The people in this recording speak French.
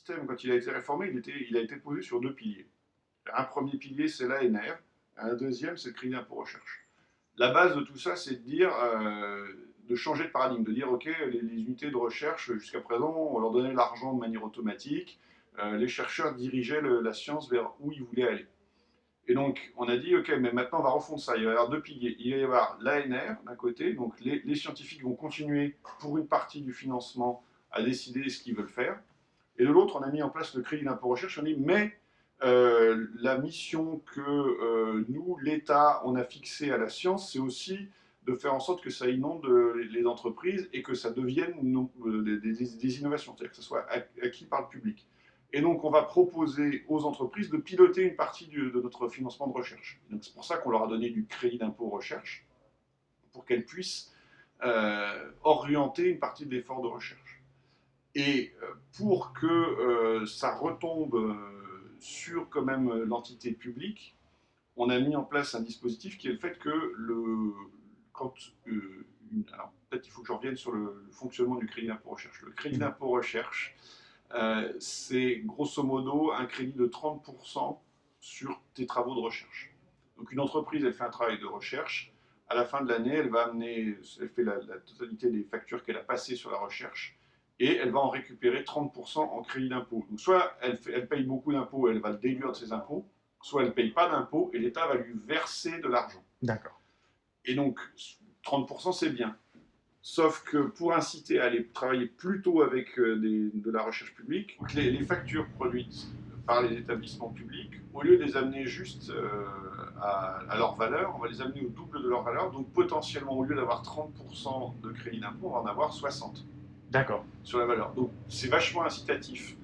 système, quand il a été réformé, il a été posé sur deux piliers. Un premier pilier, c'est l'ANR. Un deuxième, c'est le crédit d'impôt recherche. La base de tout ça, c'est de dire, de changer de paradigme, de dire, OK, les unités de recherche, jusqu'à présent, on leur donnait l'argent de manière automatique, les chercheurs dirigeaient la science vers où ils voulaient aller. Et donc, on a dit, OK, mais maintenant, on va refondre ça. Il va y avoir deux piliers. Il va y avoir l'ANR, d'un côté, donc les scientifiques vont continuer, pour une partie du financement, à décider ce qu'ils veulent faire. Et de l'autre, on a mis en place le crédit d'impôt recherche. On a dit, mais la mission que nous, l'État, on a fixée à la science, c'est aussi de faire en sorte que ça inonde les entreprises et que ça devienne des innovations, c'est-à-dire que ça soit acquis par le public. Et donc, on va proposer aux entreprises de piloter une partie de notre financement de recherche. Donc, c'est pour ça qu'on leur a donné du crédit d'impôt recherche, pour qu'elles puissent orienter une partie de l'effort de recherche. Et pour que ça retombe sur quand même l'entité publique, on a mis en place un dispositif qui est le fait que quand alors peut-être il faut que je revienne sur le fonctionnement du crédit d'impôt recherche. Le crédit d'impôt recherche, c'est grosso modo un crédit de 30% sur tes travaux de recherche. Donc une entreprise, elle fait un travail de recherche. À la fin de l'année, elle fait la totalité des factures qu'elle a passées sur la recherche et elle va en récupérer 30% en crédit d'impôt. Donc soit elle paye beaucoup d'impôts et elle va le déduire de ses impôts, soit elle ne paye pas d'impôts et l'État va lui verser de l'argent. D'accord. Et donc 30% c'est bien. Sauf que pour inciter à aller travailler plutôt avec de la recherche publique, les factures produites par les établissements publics, au lieu de les amener juste à leur valeur, on va les amener au double de leur valeur. Donc potentiellement, au lieu d'avoir 30% de crédit d'impôt, on va en avoir 60%. D'accord. Sur la valeur. Donc c'est vachement incitatif